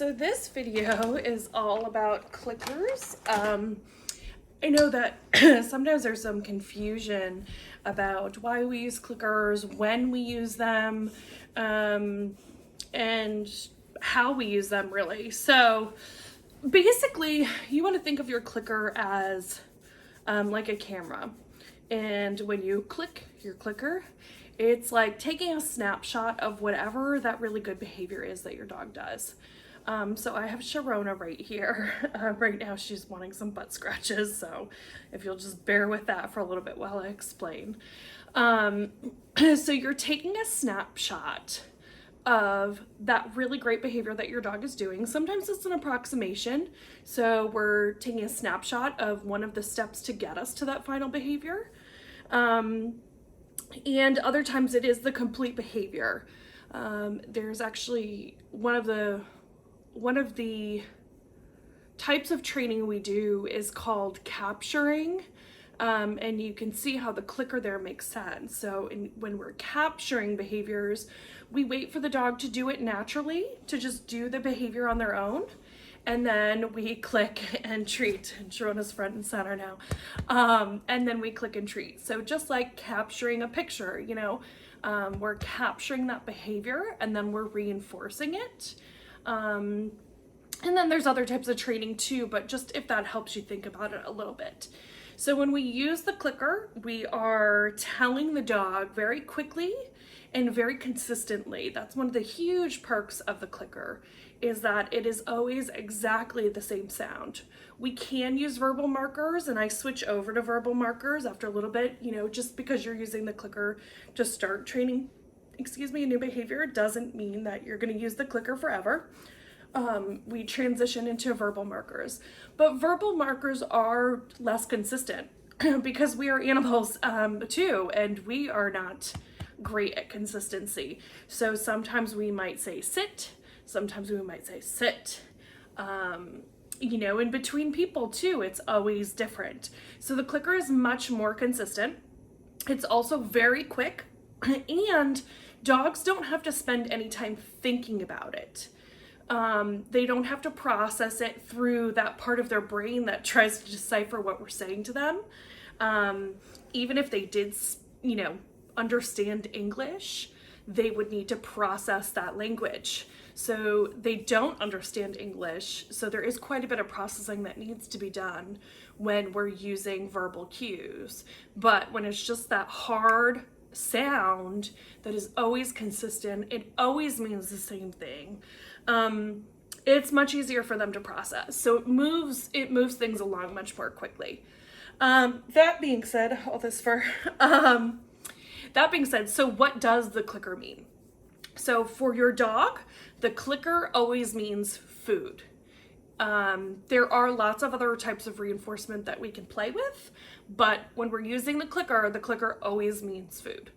So this video is all about clickers. I know that sometimes there's some confusion about why we use clickers, when we use them, and how we use them really. So basically you want to think of your clicker as like a camera. And when you click your clicker, it's like taking a snapshot of whatever that really good behavior is that your dog does. So I have Sharona right here. Right now she's wanting some butt scratches, so if you'll just bear with that for a little bit while I explain. So you're taking a snapshot of that really great behavior that your dog is doing. Sometimes it's an approximation, so we're taking a snapshot of one of the steps to get us to that final behavior. And other times it is the complete behavior. There's actually one of the types of training we do is called capturing, and you can see how the clicker there makes sense. So when we're capturing behaviors, we wait for the dog to do it naturally, to just do the behavior on their own, and then we click and treat. And Sharona's front and center now. And then we click and treat. So just like capturing a picture, we're capturing that behavior and then we're reinforcing it. And then there's other types of training too, but just if that helps you think about it a little bit. So when we use the clicker, we are telling the dog very quickly and very consistently. That's one of the huge perks of the clicker, is that it is always exactly the same sound. We can use verbal markers, and I switch over to verbal markers after a little bit. Just because you're using the clicker to start training, a new behavior doesn't mean that you're going to use the clicker forever. We transition into verbal markers, but verbal markers are less consistent because we are animals too, and we are not great at consistency. So sometimes we might say sit, sometimes we might say sit. In between people too, it's always different. So the clicker is much more consistent. It's also very quick, and dogs don't have to spend any time thinking about it. They don't have to process it through that part of their brain that tries to decipher what we're saying to them. Even if they did, understand English, they would need to process that language. So they don't understand English, so there is quite a bit of processing that needs to be done when we're using verbal cues. But when it's just that hard sound that is always consistent, it always means the same thing, it's much easier for them to process. So it moves things along much more quickly. That being said, so what does the clicker mean? So for your dog, the clicker always means food. There are lots of other types of reinforcement that we can play with, but when we're using the clicker always means food.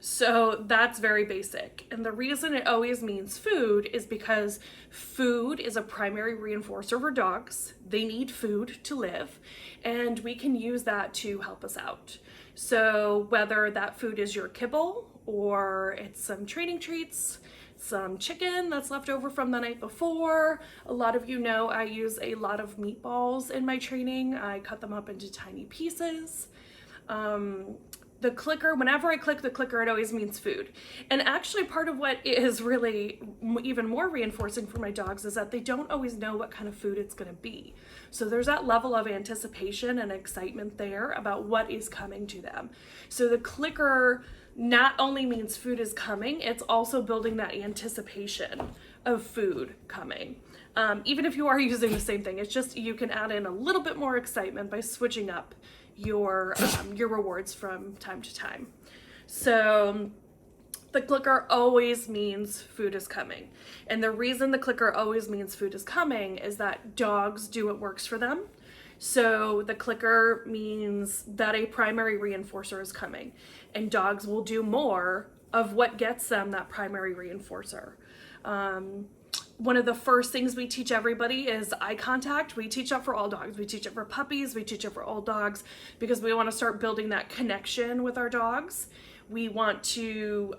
So that's very basic. And the reason it always means food is because food is a primary reinforcer for dogs. They need food to live, and we can use that to help us out. So whether that food is your kibble, or it's some training treats, some chicken that's left over from the night before. A lot of you know I use a lot of meatballs in my training. I cut them up into tiny pieces. The clicker, whenever I click the clicker, it always means food. And actually part of what is really even more reinforcing for my dogs is that they don't always know what kind of food it's going to be. So there's that level of anticipation and excitement there about what is coming to them. So the clicker not only means food is coming, it's also building that anticipation of food coming. Even if you are using the same thing, it's just you can add in a little bit more excitement by switching up your rewards from time to time. So the clicker always means food is coming. And the reason the clicker always means food is coming is that dogs do what works for them. So the clicker means that a primary reinforcer is coming, and dogs will do more of what gets them that primary reinforcer. One of the first things we teach everybody is eye contact. We teach that for all dogs. We teach it for puppies. We teach it for all dogs because we want to start building that connection with our dogs. We want to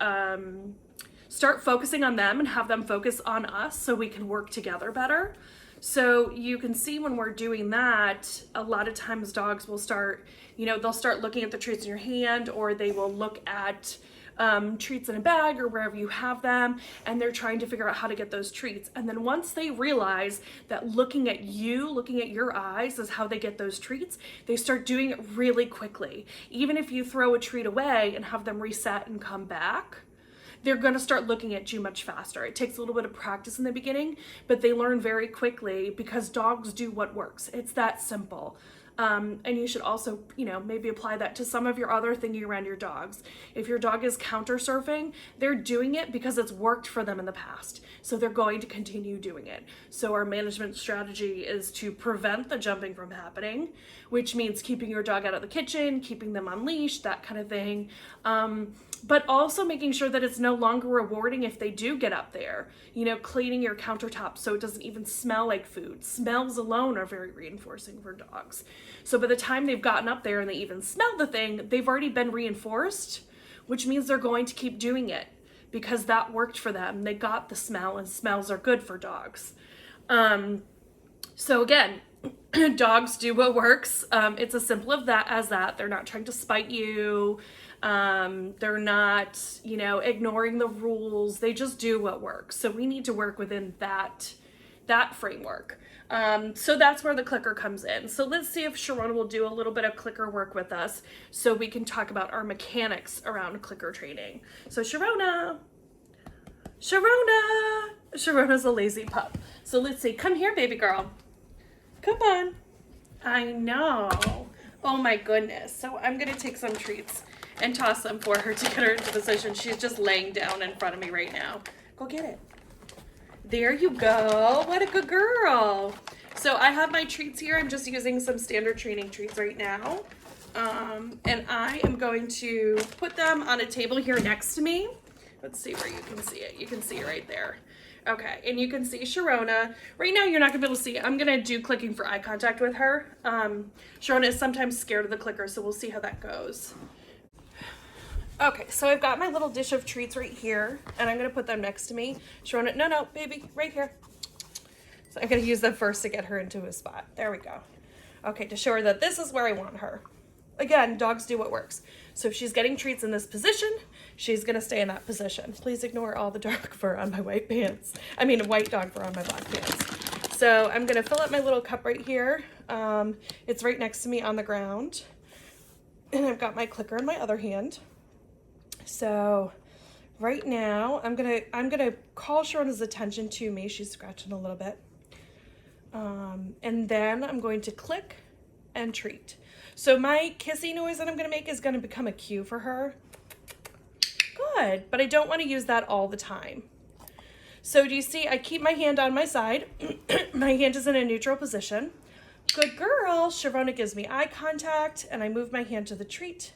start focusing on them and have them focus on us so we can work together better. So you can see when we're doing that, a lot of times dogs will start, they'll start looking at the treats in your hand, or they will look at treats in a bag or wherever you have them, and they're trying to figure out how to get those treats. And then once they realize that looking at your eyes is how they get those treats, they start doing it really quickly. Even if you throw a treat away and have them reset and come back, they're going to start looking at you much faster. It takes a little bit of practice in the beginning, but they learn very quickly because dogs do what works. It's that simple. And you should also, maybe apply that to some of your other thinking around your dogs. If your dog is counter surfing, they're doing it because it's worked for them in the past. So they're going to continue doing it. So our management strategy is to prevent the jumping from happening, which means keeping your dog out of the kitchen, keeping them on leash, that kind of thing. But also making sure that it's no longer rewarding if they do get up there. Cleaning your countertop so it doesn't even smell like food. Smells alone are very reinforcing for dogs. So by the time they've gotten up there and they even smell the thing, they've already been reinforced, which means they're going to keep doing it because that worked for them. They got the smell, and smells are good for dogs. So again, dogs do what works. It's as simple as that. They're not trying to spite you. They're not, ignoring the rules. They just do what works. So we need to work within that framework. So that's where the clicker comes in. So let's see if Sharona will do a little bit of clicker work with us so we can talk about our mechanics around clicker training. So Sharona's a lazy pup. So let's see, come here, baby girl. Come on. I know. Oh my goodness. So I'm going to take some treats and toss them for her to get her into position. She's just laying down in front of me right now. Go get it. There you go. What a good girl. So I have my treats here. I'm just using some standard training treats right now. And I am going to put them on a table here next to me. Let's see where you can see it. You can see it right there. Okay, and you can see Sharona. Right now you're not gonna be able to see it. I'm gonna do clicking for eye contact with her. Sharona is sometimes scared of the clicker, so we'll see how that goes. Okay, so I've got my little dish of treats right here, and I'm gonna put them next to me. Sharona, no, baby, right here. So I'm gonna use them first to get her into a spot. There we go. Okay, to show her that this is where I want her. Again, dogs do what works. So if she's getting treats in this position, she's gonna stay in that position. Please ignore all the dark fur on my white pants. I mean, white dog fur on my black pants. So I'm gonna fill up my little cup right here. It's right next to me on the ground. And I've got my clicker in my other hand. So right now I'm gonna call Sharona's attention to me. She's scratching a little bit. And then I'm going to click and treat. So my kissy noise that I'm gonna make is gonna become a cue for her. Good, but I don't wanna use that all the time. So do you see, I keep my hand on my side. My hand is in a neutral position. Good girl. Sharona gives me eye contact and I move my hand to the treat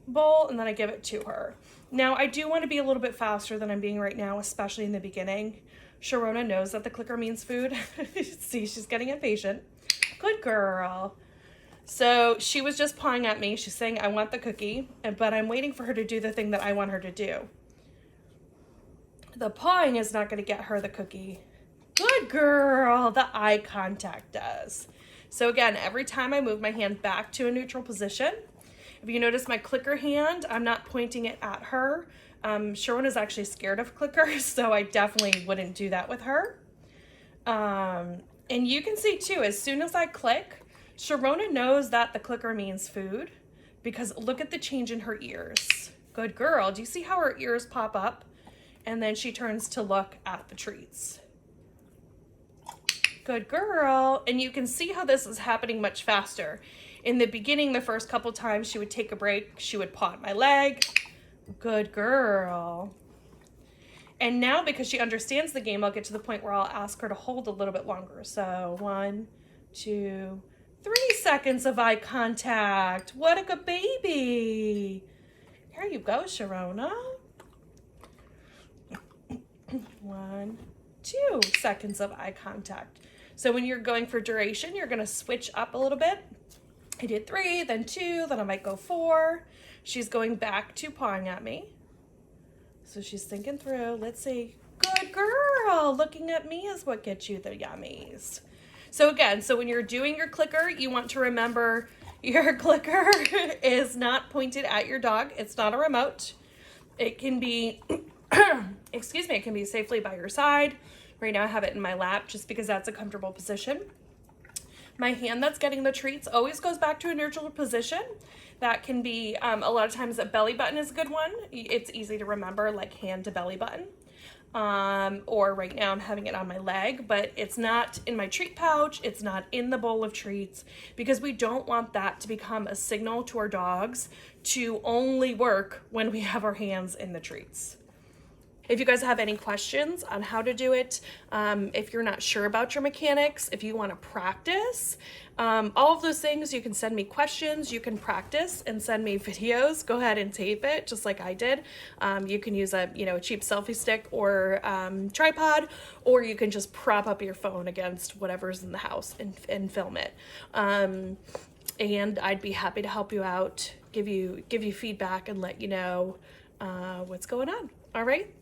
bowl and then I give it to her. Now I do want to be a little bit faster than I'm being right now, especially in the beginning. Sharona knows that the clicker means food. See, she's getting impatient. Good girl. So she was just pawing at me. She's saying, I want the cookie, but I'm waiting for her to do the thing that I want her to do. The pawing is not going to get her the cookie. Good girl. The eye contact does. So again, every time I move my hand back to a neutral position, if you notice my clicker hand, I'm not pointing it at her. Sharona's actually scared of clickers, so I definitely wouldn't do that with her. And you can see too, as soon as I click, Sharona knows that the clicker means food because look at the change in her ears. Good girl. Do you see how her ears pop up? And then she turns to look at the treats. Good girl. And you can see how this is happening much faster. In the beginning, the first couple times she would take a break, she would paw at my leg. Good girl. And now because she understands the game, I'll get to the point where I'll ask her to hold a little bit longer. So 1, 2, 3 seconds of eye contact. What a good baby. Here you go, Sharona. 1, 2 seconds of eye contact. So when you're going for duration, you're gonna switch up a little bit. I did 3, then 2, then I might go 4. She's going back to pawing at me. So she's thinking through. Let's see. Good girl. Looking at me is what gets you the yummies. So again, so when you're doing your clicker, you want to remember your clicker is not pointed at your dog. It's not a remote. It can be, excuse me, it can be safely by your side. Right now I have it in my lap just because that's a comfortable position. My hand that's getting the treats always goes back to a neutral position. That can be, a lot of times a belly button is a good one. It's easy to remember, like hand to belly button. Or right now I'm having it on my leg, but it's not in my treat pouch. It's not in the bowl of treats, because we don't want that to become a signal to our dogs to only work when we have our hands in the treats. If you guys have any questions on how to do it, if you're not sure about your mechanics, if you want to practice, all of those things, you can send me questions, you can practice and send me videos. Go ahead and tape it just like I did. You can use a cheap selfie stick or tripod, or you can just prop up your phone against whatever's in the house and film it. And I'd be happy to help you out, give you feedback and let you know what's going on. All right.